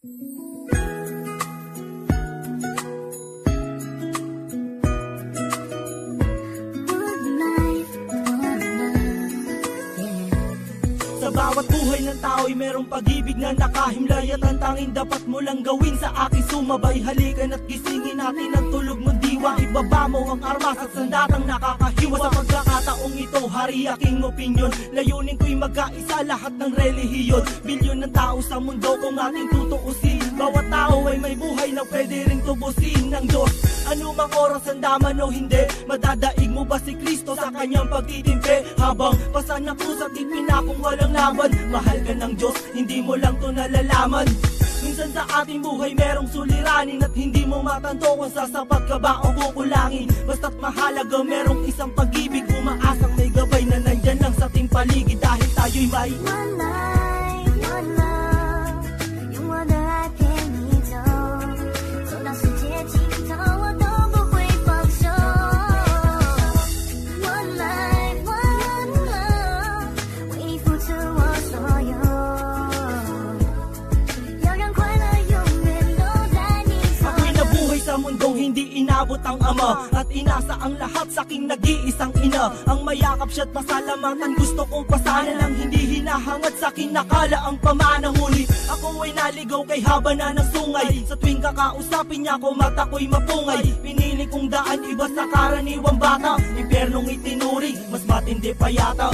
Sa bawat buhay ng tao'y merong pag-ibig na nakahimlay, at ang tanging dapat mo lang gawin sa aking sumabay. Halikan at gisingin natin ang tulog mong diwa. Ibaba mo ang armas at sandatang nakakahiwa. Sa pagkakataong ito, hari aking opinyon. Layunin ko'y magkaisa lahat ng relihiyon. Bilyon ng tao sa mundo kung ating tutuusin. Bawat tao ay may buhay na pwede ring tubusin ng Diyos. Anumang oras ang daman o hindi, madadaig mo ba si Kristo sa kanyang pagtitimpe? Habang pasan ng krus at ipinakong walang laban, mahal ka ng Diyos, hindi mo lang to nalalaman. Minsan sa ating buhay merong suliranin, at hindi mo matanto kung sasapat ka ba o kukulangin. Basta't mahalaga merong isang pag-ibig, umaasang may gabay na nandyan lang sa ating paligid. Dahil tayo'y may one life, one love，用我的爱陪你走，走到世界尽头，我都不会放手。One life, one love，为你付出我所有，要让快乐永远都在你左 Ako'y 右。 nabuhay sa mundong hindi inabot ang ama, at inasa ang lahat sa aking nag-iisang ina. Ang mayakap siya't pasalamatan, gusto kong pasana lang hindi hinahangad sa akin nakala ang pamana. Ngunit ako ay naligaw kay haba na ng sungay. Sa tuwing kakausapin niya ko, mata ko'y mapungay. Pinili kong daan iba sa karaniwang bata, impyernong itinuring, mas matindi pa yata.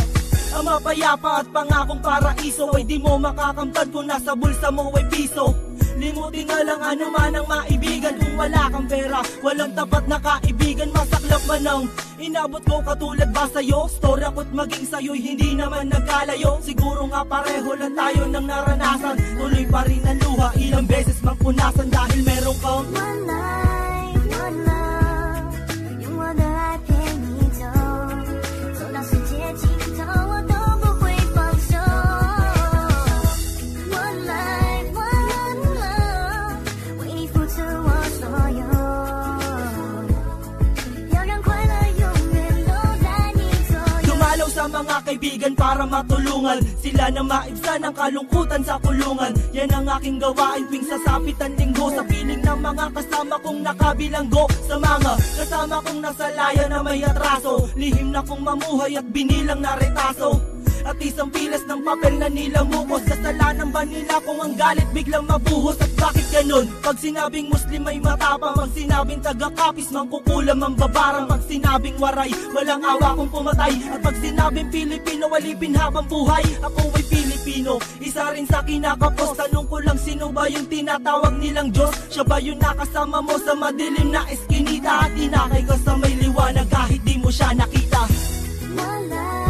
Ang mapayapa at pangakong paraiso ay di mo makakamtan kung nasa bulsa mo ay piso. Limutin na lang ano man ang maibigan kung wala kang pera. Walang tapat na kaibigan, masaklap man ang inabot ko katulad ba sa'yo? Story ako't maging sa'yo'y hindi naman nagkalayo. Siguro nga pareho lang tayo ng naranasan. Tuloy pa rin ang luha, ilang beses mang punasan. Dahil meron kang One life, one love，用我的爱陪你走，走到世界尽头，我都不会放手。One life, one love，为你付出我所有，要让快乐永远都在你左右。 dumalaw sa mga kaibigan para matulungan sila na maibsan ang kalungkutan sa kulungan. Yan ang aking gawain tuwing sasapit ang linggo, sa piling ng mga kasama kong nakabilanggo. Sa mga kasama kong nasa laya na may atraso, lihim na kong mamuhay at binilang na retaso. At isang pilas ng papel na nilamukos, kasalanan ba nila kung ang galit biglang mabuhos? At bakit ganun? Pag sinabing Muslim ay matapang, pag sinabing taga-kapis mangkukulam ang babarang, pag sinabing waray walang awa kung pumatay, at pag sinabing Pilipino walipin habang buhay. Ako ay Pilipino, isa rin sa kinakapos. Tanong ko lang, sino ba yung tinatawag nilang Diyos? Siya ba yung nakasama mo sa madilim na eskinita, at inakay ka sa may liwanag kahit di mo siya nakita? One life.